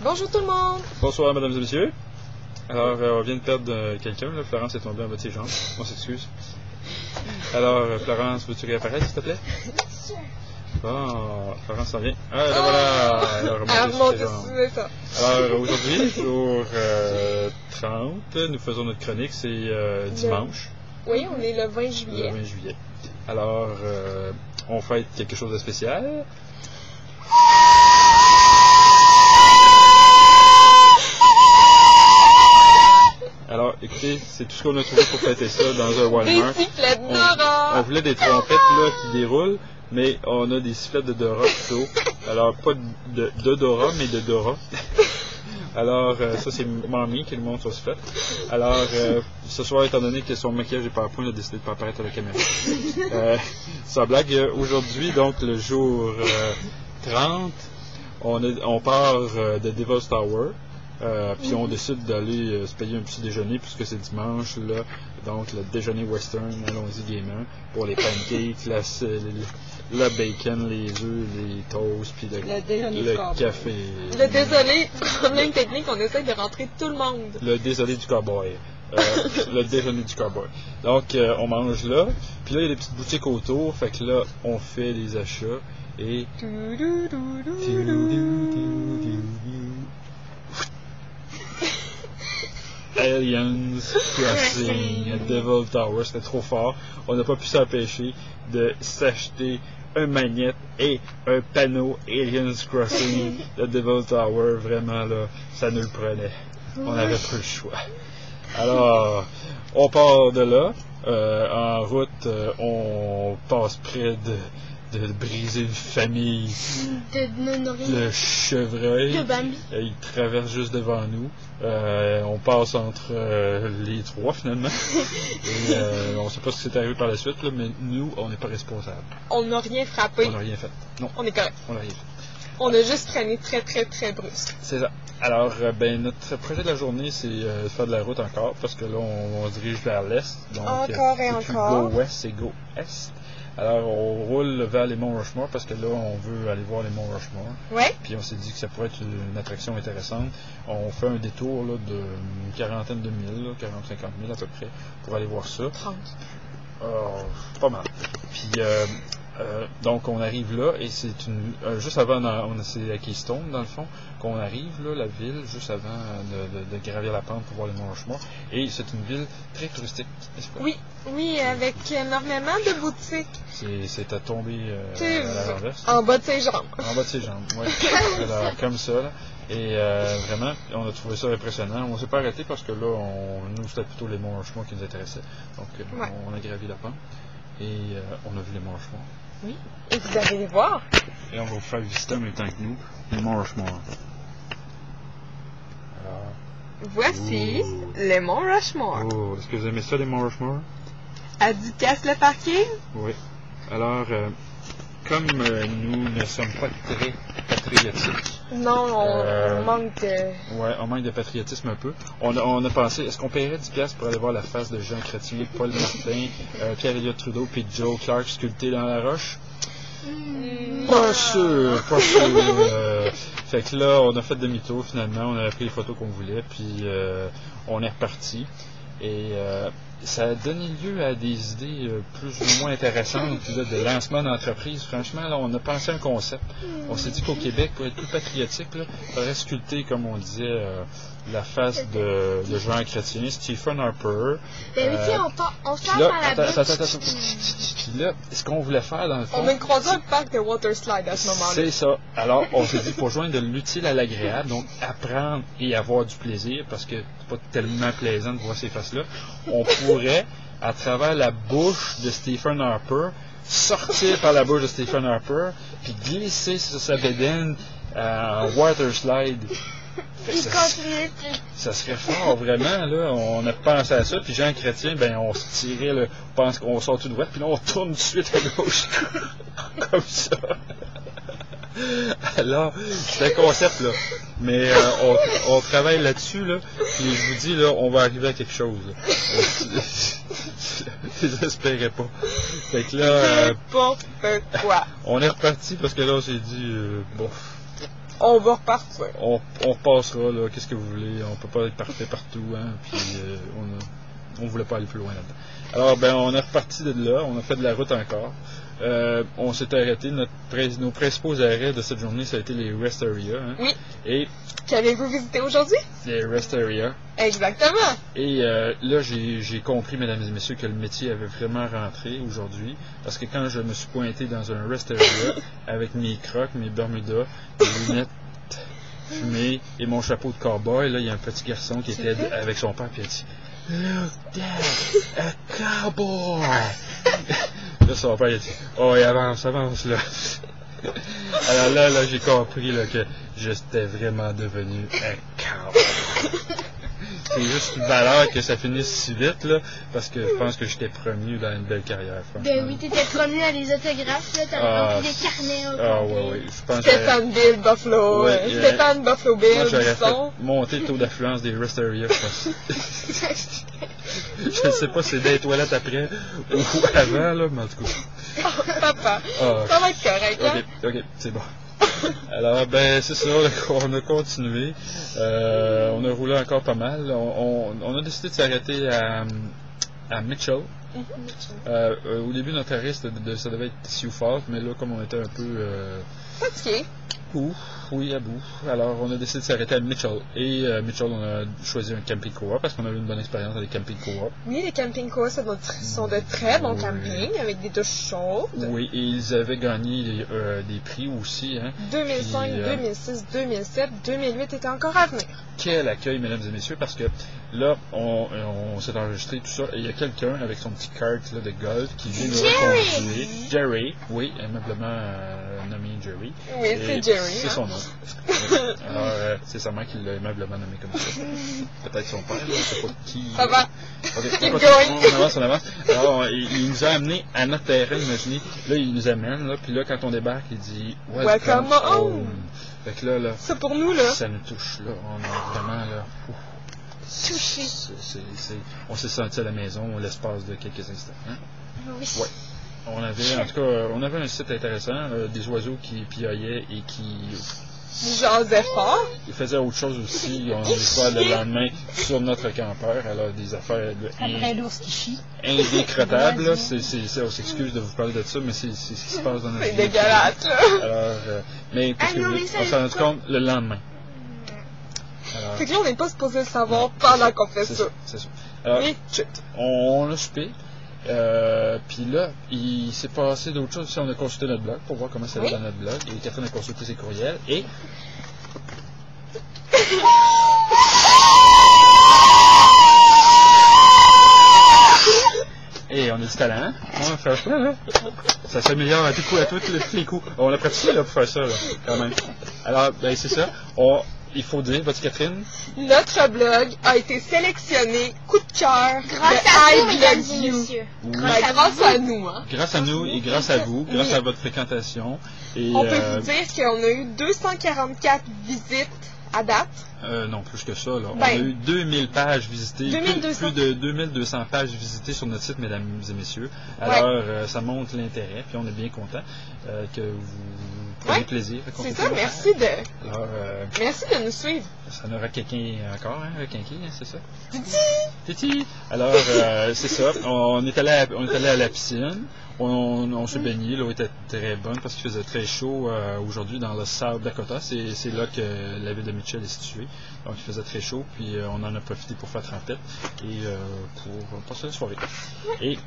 Bonjour tout le monde! Bonsoir, mesdames et messieurs. Alors, on vient de perdre quelqu'un, là. Florence est tombée en bas de ses jambes. On s'excuse. Alors, Florence, veux-tu réapparaître, s'il te plaît? Bon, Florence s'en vient. Ah, là, voilà! Alors, remontez sur ses jambes. Alors, aujourd'hui, jour 30, nous faisons notre chronique, c'est dimanche. Oui, on est le 20 juillet. Le 20 juillet. Alors, on fête quelque chose de spécial. Alors, écoutez, c'est tout ce qu'on a trouvé pour fêter ça dans un Walmart. Des sifflets de Dora! On voulait des trompettes là, qui déroulent, mais on a des sifflets de Dora plutôt. Alors, pas de Dora, mais de Dora. Alors, ça, c'est Mamie qui nous montre son sifflet. Alors, ce soir, étant donné que son maquillage est PowerPoint, il a décidé de ne pas apparaître à la caméra. Sans blague, aujourd'hui, donc, le jour 30, on part de Devil's Tower. Puis on décide d'aller se payer un petit déjeuner puisque c'est dimanche là, donc le déjeuner western, allons-y gamer, pour les pancakes, le bacon, les œufs, les toasts, puis le café. Le désolé, problème technique, on essaie de rentrer tout le monde. Le désolé du cowboy. Le déjeuner du cowboy. Donc on mange là, puis là il y a des petites boutiques autour, fait que là on fait des achats et... Aliens Crossing à Devil Tower, c'était trop fort. On n'a pas pu s'empêcher de s'acheter un magnète et un panneau Aliens Crossing de Devil Tower. Vraiment, là, ça nous le prenait. On n'avait pas le choix. Alors, on part de là. En route, on passe près de briser une famille. Le chevreuil. Il traverse juste devant nous. On passe entre les trois finalement. Et on ne sait pas ce qui s'est arrivé par la suite, là, mais nous, on n'est pas responsables. On n'a rien frappé. On n'a rien fait. Non. On est correct. On n'a rien fait. On a juste traîné très très très brusque. C'est ça. Alors, notre projet de la journée, c'est de faire de la route encore, parce que là, on se dirige vers l'est. Donc, encore et c'est encore. Plus go ouest, c'est go est. Alors, on roule vers les monts Rushmore parce que là, on veut aller voir les monts Rushmore. Ouais. Puis on s'est dit que ça pourrait être une attraction intéressante. On fait un détour là, d'une quarantaine de milles, 40-50 000 à peu près, pour aller voir ça. 30. Pas mal. Puis, donc, on arrive là et c'est juste avant, c'est à Keystone, dans le fond, qu'on arrive, là, la ville, juste avant de gravir la pente pour voir les monts Rushmore. Et c'est une ville très touristique, n'est-ce pas? Oui, avec énormément de boutiques. C'est à tomber à la renverse. En bas de ses jambes. En bas de ses jambes, oui. Alors, comme ça, là. Et vraiment, on a trouvé ça impressionnant. On ne s'est pas arrêté parce que là, nous, c'était plutôt les monts Rushmore qui nous intéressaient. Donc, on a gravi la pente et on a vu les monts Rushmore. Oui, et vous allez les voir. Et on va vous faire visiter en même temps que nous les monts Rushmore. Alors, voici les monts Rushmore. Oh, est-ce que vous aimez ça, les monts Rushmore? À 10 piastres le parking? Oui. Alors, comme nous ne sommes pas très patriotiques. Non, on manque de... Oui, on manque de patriotisme un peu. On a pensé, est-ce qu'on paierait 10$ pour aller voir la face de Jean Chrétien, Paul Martin, Pierre-Éliott Trudeau puis Joe Clark sculpté dans la roche? Pas sûr, pas sûr. Fait que là, on a fait demi-tour finalement, on a pris les photos qu'on voulait, puis on est reparti. Et ça a donné lieu à des idées plus ou moins intéressantes là, de lancement d'entreprise. Franchement, là, on a pensé à un concept. On s'est dit qu'au Québec, pour être plus patriotique, il faudrait sculpter, comme on disait, la face de Jean Chrétien, Stephen Harper. Ben oui, on sort dans la bouche. Attends. Puis là, ce qu'on voulait faire, dans le fond... On a croisé un parc de water slide à ce moment-là. C'est ça. Alors, on s'est dit, pour joindre de l'utile à l'agréable, donc apprendre et avoir du plaisir, parce que c'est pas tellement plaisant de voir ces faces-là, on pourrait, à travers la bouche de Stephen Harper, sortir par la bouche de Stephen Harper, puis glisser sur sa bédaine en water slide. Ça serait fort, vraiment, là. On a pensé à ça, puis Jean Chrétien, ben, on se tirait, là, on pense qu'on sort tout droit, puis là, on tourne tout de suite à gauche. Comme ça. Alors, c'est un concept, là. Mais on travaille là-dessus, là. Puis je vous dis, là, on va arriver à quelque chose. J'espérais pas. Fait que là... N'importe quoi. On est reparti parce que là, on s'est dit, bon... On va repartir. On repassera, là, qu'est-ce que vous voulez, on peut pas être parfait partout, hein, puis on voulait pas aller plus loin là-dedans. Alors, ben, on est reparti de là, on a fait de la route encore. On s'est arrêté, nos principaux arrêts de cette journée, ça a été les rest area, hein, Oui. et Qu'avez-vous visité aujourd'hui? les rest area. Exactement. Et là, j'ai compris, mesdames et messieurs, que le métier avait vraiment rentré aujourd'hui, parce que quand je me suis pointé dans un rest area avec mes crocs, mes bermudas, mes lunettes fumées et mon chapeau de cowboy, là, il y a un petit garçon qui était avec son père, puis il a dit « Look, Dad, a cowboy! » Là, son père, il a dit « Oh, il avance, là! » Alors là, j'ai compris là, que j'étais vraiment devenu un cowboy. C'est juste une valeur que ça finisse si vite, là, parce que je pense que j'étais promu dans une belle carrière, franchement. Ben oui, t'étais promu à des autographes, là, t'avais rempli des carnets au complet. Oui, je pense Stéphane Buffalo. Ouais, Stéphane Buffalo Bill, moi, j'aurais fait disons. monter le taux d'affluence des rest area, je pense. Je ne sais pas si c'est des toilettes après ou avant, là, mais en tout cas. Oh, papa, Ah, ça va être correct, hein? ok, c'est bon. Alors, ben, c'est ça, on a continué. On a roulé encore pas mal. On a décidé de s'arrêter à Mitchell. Au début, notre arrêt, ça devait être Sioux Falls, mais là, comme on était un peu Fatigué. à bout. Alors, on a décidé de s'arrêter à Mitchell. Et Mitchell, on a choisi un camping co-op parce qu'on a eu une bonne expérience avec les camping co-op. Oui, les camping co sont de très bons campings avec des douches chaudes. Oui, et ils avaient gagné des prix aussi. Hein. 2005, Puis, 2006, 2007, 2008 était encore à venir. Quel accueil, mesdames et messieurs, parce que là, on s'est enregistré tout ça, et il y a quelqu'un avec son petit kart là, de golf qui vient nous reconduire. Jerry, oui, aimablement nommé Jerry. Oui, Et c'est Jerry. C'est hein. son nom. Alors, c'est sa mère qui l'a aimablement nommé comme ça. Peut-être son père, je ne sais pas qui. Ça va. Okay, Keep on going. avance. Alors, il nous a amenés à notre terrain, imaginez. Là, il nous amène, là, puis là, quand on débarque, il dit « Welcome home ». Fait que là, C'est pour nous, là. ça nous touche, là. On est vraiment, là, Touché. on s'est senti à la maison l'espace de quelques instants. Hein? Oui. Ouais. On avait un site intéressant, des oiseaux qui piaillaient et qui Jasais fort. faisaient autre chose aussi. On les voit le lendemain sur notre campeur. Alors, des affaires Après l'ours qui chie. indécrottables. Là. On s'excuse de vous parler de ça, mais c'est ce qui se passe dans notre C'est vie. dégueulasse, là. Alors, mais parce Ah non, que mais ça, on s'en rend compte le lendemain. Alors, Fait que là, on n'est pas supposé le savoir pendant qu'on fait ça. C'est ça. Alors, Mais, chut. on a soupé. Puis là, il s'est passé d'autres choses. On a consulté notre blog pour voir comment ça allait Oui. dans notre blog. Et Catherine a consulté ses courriels. Et on a du talent. Hein? On va faire ça, là. Ça s'améliore à tous les coups. On a pratiqué là, pour faire ça, là, quand même. Alors, ben c'est ça. Il faut dire, votre Catherine. Notre blog a été sélectionné coup de cœur Grâce de à vous, I mesdames Blog et You. messieurs. Oui. Grâce à nous, hein. Grâce à nous et grâce à vous, grâce à votre fréquentation. Et, On peut vous dire qu'on a eu 244 visites à date. Non, plus que ça. Là. On Ben, a eu 2000 pages visitées, 2200. plus de 2200 pages visitées sur notre site, mesdames et messieurs. Alors, ça montre l'intérêt, puis on est bien content que vous preniez plaisir. C'est ça, merci de nous suivre. Ça nous requinqué encore, hein, requinqué, hein, c'est ça? Titi! Titi! Alors, c'est ça. On est allé à la piscine. On s'est baigné. L'eau était très bonne parce qu'il faisait très chaud aujourd'hui dans le South Dakota. C'est là que la ville de Mitchell est située. Donc, il faisait très chaud. Puis, on en a profité pour faire trempette et pour passer la soirée. Et